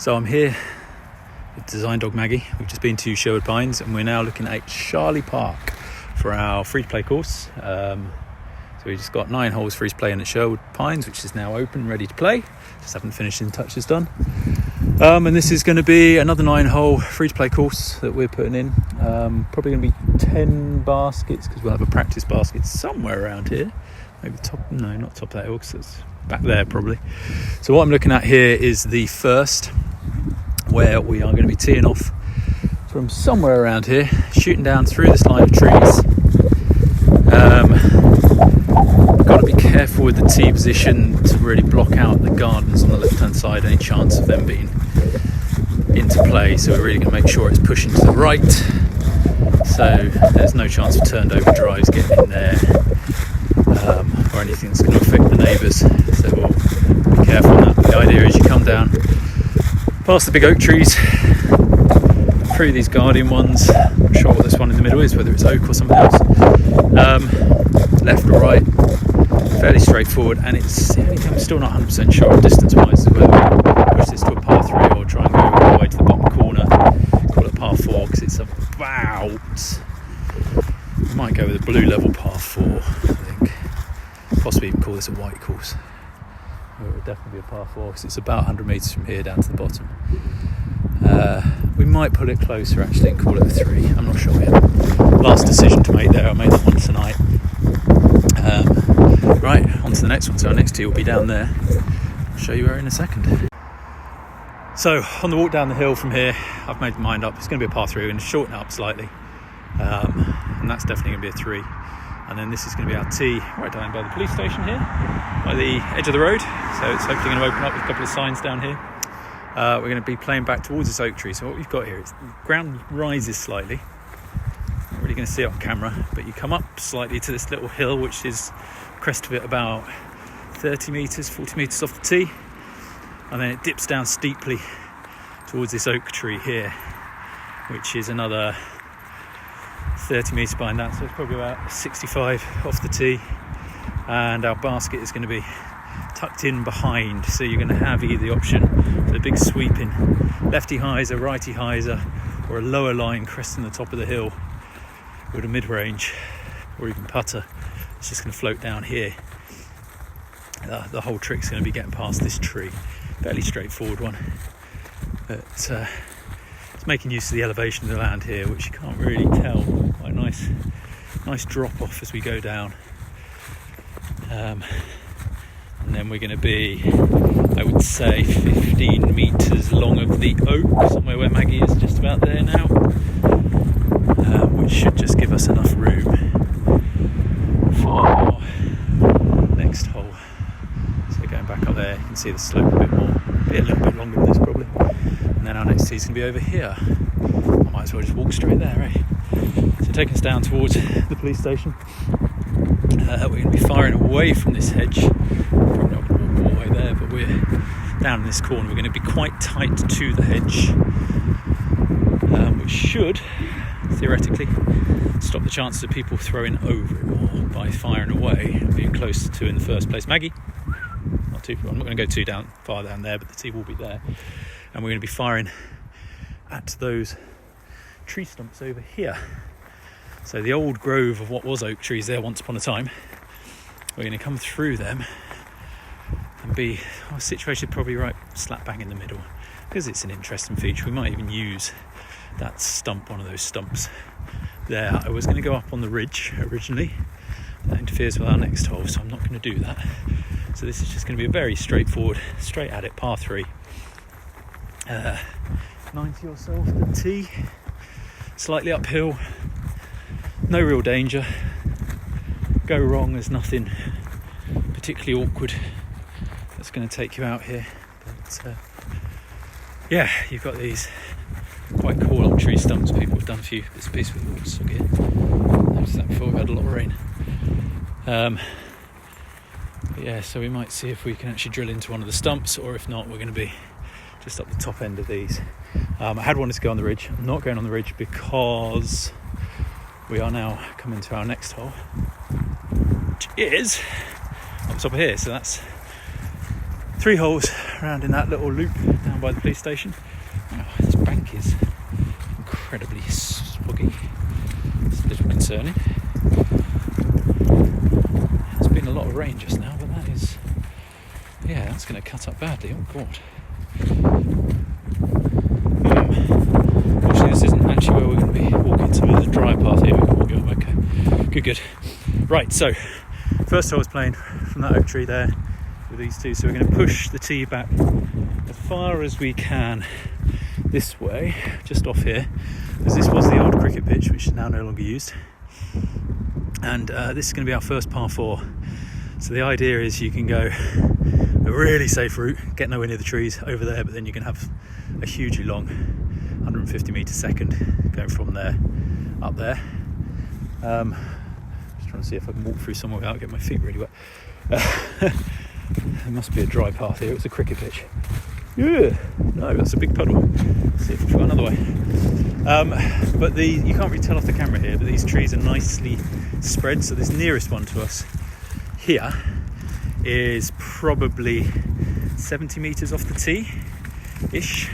So I'm here with Design Dog Maggie. We've just been to Sherwood Pines and we're now looking at Sharley Park for our free-to-play course. So we just got 9 holes free-to-play in at Sherwood Pines, which is now open, ready to play. Just haven't finishing touches done. And this is going to be another 9-hole free-to-play course that we're putting in. Probably going to be 10 baskets because we'll have a practice basket somewhere around here. Maybe not top of that hill because it's back there probably. So what I'm looking at here is the first, where we are going to be teeing off from somewhere around here, shooting down through this line of trees. Got to be careful with the tee position to really block out the gardens on the left hand side, any chance of them being into play. So we're really going to make sure it's pushing to the right, so there's no chance of turned over drives getting in there, or anything that's going to affect the neighbours. So we'll be careful on that. The idea is you come down past the big oak trees, through these guardian ones. I'm not sure what this one in the middle is, whether it's oak or something else. Left or right, fairly straightforward, and I'm still not 100% sure distance wise whether we push this to a par 3 or try and go all the way to the bottom corner, call it a par 4, because it's about, we might go with a blue level par 4, I think. Possibly even call this a white course. It would definitely be a par 4 because it's about 100 metres from here down to the bottom. We might put it closer actually and call it a 3. I'm not sure yet. Last decision to make there. I made that one tonight. Right, on to the next one. So our next tee will be down there. I'll show you where in a second. So on the walk down the hill from here, I've made my mind up. It's going to be a par 3. We're going to shorten it up slightly. And that's definitely going to be a 3. And then this is going to be our tee right down by the police station here, by the edge of the road. So it's hopefully going to open up with a couple of signs down here. We're going to be playing back towards this oak tree. So what we've got here is the ground rises slightly. Not really going to see it on camera, but you come up slightly to this little hill, which is crest of it about 30 metres, 40 metres off the tee. And then it dips down steeply towards this oak tree here, which is another 30 metres behind that. So it's probably about 65 off the tee. And our basket is going to be tucked in behind, so you're going to have either the option for the big sweeping lefty hyzer, righty hyzer, or a lower line cresting the top of the hill with a mid-range or even putter. It's just going to float down here. The whole trick's going to be getting past this tree. Fairly straightforward one, but it's making use of the elevation of the land here, which you can't really tell. Quite a nice drop off as we go down. And then we're going to be, I would say, 15 metres long of the oak, somewhere where Maggie is just about there now, which should just give us enough room for our next hole. So going back up there, you can see the slope a bit more, be a little bit longer than this probably. And then our next tee is going to be over here. I might as well just walk straight there, So taking us down towards the police station. We're going to be firing away from this hedge. Probably not going to walk all the way there, but we're down in this corner. We're going to be quite tight to the hedge, which should theoretically stop the chances of people throwing over it more by firing away and being close to in the first place. Maggie, I'm not going to go too far down there, but the tee will be there, and we're going to be firing at those tree stumps over here. So the old grove of what was oak trees there once upon a time, we're going to come through them and be situated probably right slap bang in the middle, because it's an interesting feature. We might even use that stump, one of those stumps there. I was going to go up on the ridge originally. That interferes with our next hole, so I'm not going to do that. So this is just going to be a very straightforward, straight at it, par 3. 90 or so off the tee, slightly uphill. No real danger. Go wrong, there's nothing particularly awkward that's going to take you out here. But yeah, you've got these quite cool old tree stumps. People have done a few bits and pieces with water here. Noticed that before, we've had a lot of rain. But yeah, so we might see if we can actually drill into one of the stumps, or if not, we're going to be just up the top end of these. I had wanted to go on the ridge. I'm not going on the ridge because we are now coming to our next hole, which is on top of here. So that's 3 holes around in that little loop down by the police station. Oh, this bank is incredibly swoggy. It's a little concerning. There's been a lot of rain just now, but that is, yeah, that's going to cut up badly. Oh god. Actually, this isn't actually where we're going to be walking, so there's a dry path here we can walk up. Okay, good. Right, so first I was playing from that oak tree there with these two, so we're going to push the tee back as far as we can this way, just off here, because this was the old cricket pitch, which is now no longer used. And this is going to be our first par 4. So the idea is you can go a really safe route, get nowhere near the trees over there, but then you can have a hugely long 150 metres a second going from there up there. Just trying to see if I can walk through somewhere without getting my feet really wet. There must be a dry path here. It's a cricket pitch. Yeah, no, that's a big puddle. Let's see if we can try another way. But you can't really tell off the camera here, but these trees are nicely spread. So this nearest one to us here is probably 70 metres off the tee-ish,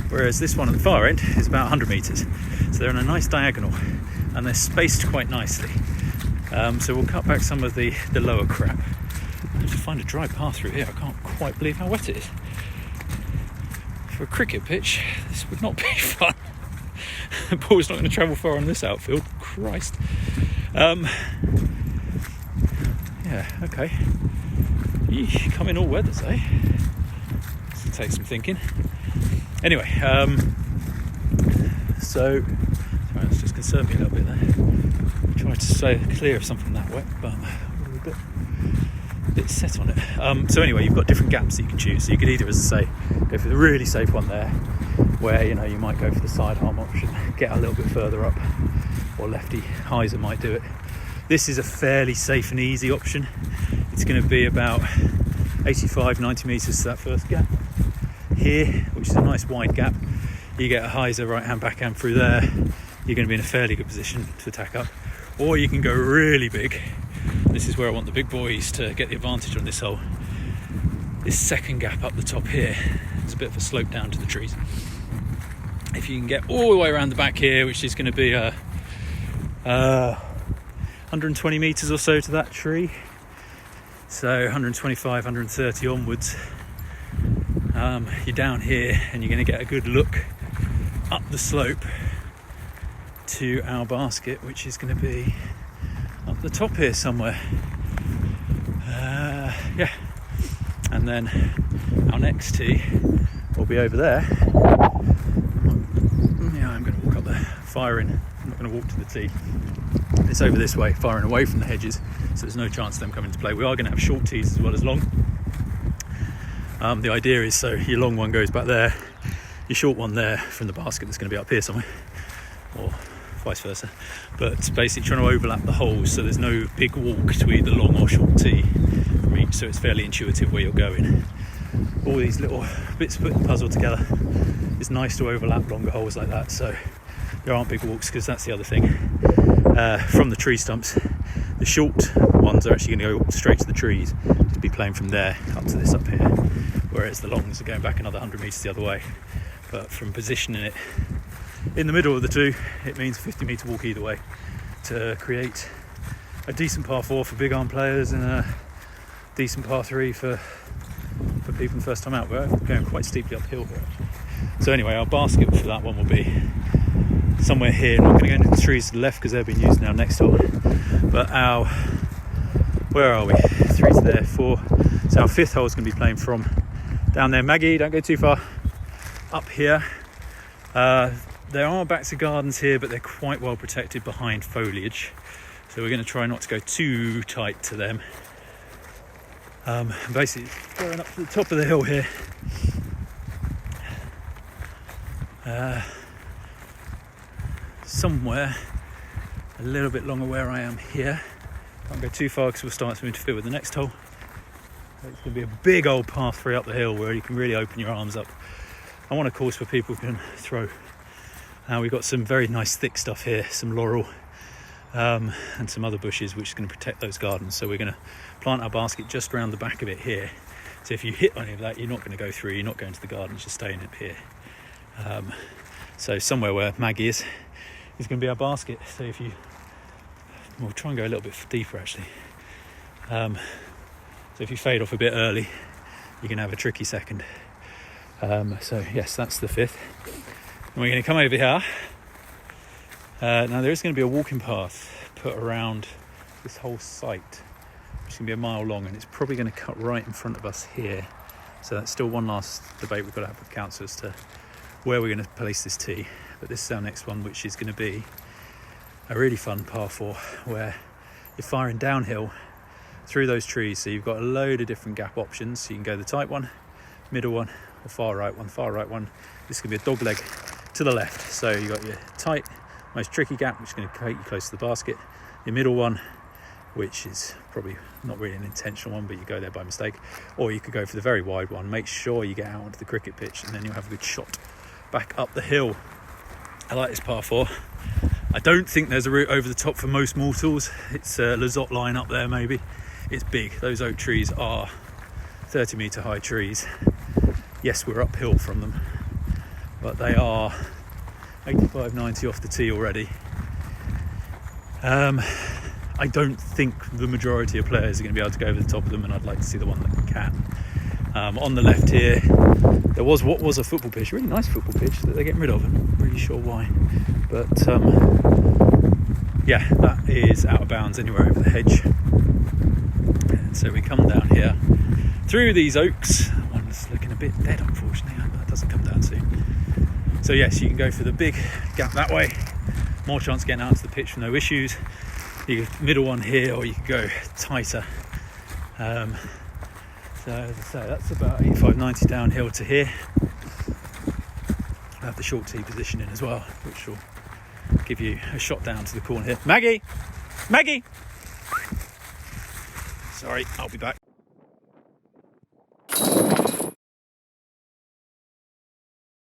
whereas this one at the far end is about 100 metres. So they're on a nice diagonal, and they're spaced quite nicely. So we'll cut back some of the lower crap. I have to find a dry path through here. I can't quite believe how wet it is. For a cricket pitch, this would not be fun. The ball's not going to travel far on this outfield. Christ. Yeah, okay. Eesh, come in all weathers, eh? This will take some thinking. Anyway, so sorry, that's just concerned me a little bit there. Try to stay clear of something that wet, but we're a bit set on it. So anyway, you've got different gaps that you can choose. So you could either, as I say, go for the really safe one there, where you might go for the sidearm option, get a little bit further up, or lefty hyzer might do it. This is a fairly safe and easy option. It's going to be about 85-90 metres to that first gap here, which is a nice wide gap. You get a hyzer right hand, backhand through there. You're going to be in a fairly good position to attack up. Or you can go really big. This is where I want the big boys to get the advantage on this hole. This second gap up the top here, there's a bit of a slope down to the trees. If you can get all the way around the back here, which is going to be 120 metres or so to that tree, so 125, 130 onwards, you're down here and you're going to get a good look up the slope to our basket, which is going to be up the top here somewhere. Yeah, and then our next tee will be over there. Yeah, I'm going to walk up there, firing. I'm not going to walk to the tee. It's over this way, firing away from the hedges, so there's no chance of them coming to play. We are going to have short tees as well as long. The idea is, so your long one goes back there, your short one there from the basket that's going to be up here somewhere, or vice versa. But basically trying to overlap the holes so there's no big walk to either long or short tee from each, so it's fairly intuitive where you're going. All these little bits put the puzzle together. It's nice to overlap longer holes like that, so there aren't big walks, because that's the other thing. From the tree stumps, the short ones are actually going to go straight to the trees, just be playing from there up to this up here, whereas the longs are going back another 100 metres the other way. But from positioning it in the middle of the two, it means a 50 metre walk either way to create a decent par 4 for big arm players and a decent par 3 for people first time out. We're going quite steeply uphill here actually. So anyway, our basket for that one will be somewhere here. Not going to go into the trees to the left because they're being used now next hole. But where are we? 3 to there, 4. So our 5th hole is going to be playing from down there. Maggie, don't go too far. Up here. There are backs of gardens here, but they're quite well protected behind foliage. So we're going to try not to go too tight to them. Basically, going up to the top of the hill here. Somewhere a little bit longer where I am here. Can't go too far because we'll start to interfere with the next hole. It's going to be a big old par 3 up the hill where you can really open your arms up. I want a course where people can throw. We've got some very nice thick stuff here, some laurel and some other bushes which is going to protect those gardens. So we're going to plant our basket just around the back of it here, So if you hit any of that, you're not going to go through, you're not going to the garden, it's just staying up here. So somewhere where Maggie is going to be our basket. So if you, we'll try and go a little bit deeper actually. So if you fade off a bit early, you can have a tricky second. So yes, that's the 5th. And we're going to come over here. Now there is going to be a walking path put around this whole site, which is going to be a mile long, and it's probably going to cut right in front of us here. So that's still one last debate we've got to have with council as to where we're going to place this tee. But this is our next one, which is going to be a really fun par 4 where you're firing downhill through those trees. So you've got a load of different gap options. So you can go the tight one, middle one, or far right one. This can be a dog leg to the left. So you've got your tight, most tricky gap, which is going to take you close to the basket. Your middle one, which is probably not really an intentional one, but you go there by mistake. Or you could go for the very wide one. Make sure you get out onto the cricket pitch, and then you'll have a good shot back up the hill. I like this par 4. I don't think there's a route over the top for most mortals. It's a Lizotte line up there maybe. It's big. Those oak trees are 30 metre high trees. Yes, we're uphill from them, but they are 85, 90 off the tee already. I don't think the majority of players are going to be able to go over the top of them, and I'd like to see the one that can. On the left here, there was what was a football pitch, a really nice football pitch that they're getting rid of. I'm not really sure why, but yeah, that is out of bounds anywhere over the hedge. And so we come down here through these oaks. One's looking a bit dead, unfortunately, but that doesn't come down soon. So yes, you can go for the big gap that way, more chance of getting out to the pitch with no issues. You can middle one here, or you can go tighter. So as I say, that's about 85, 90 downhill to here. I have the short tee position in as well, which will give you a shot down to the corner here. Maggie! Sorry, I'll be back.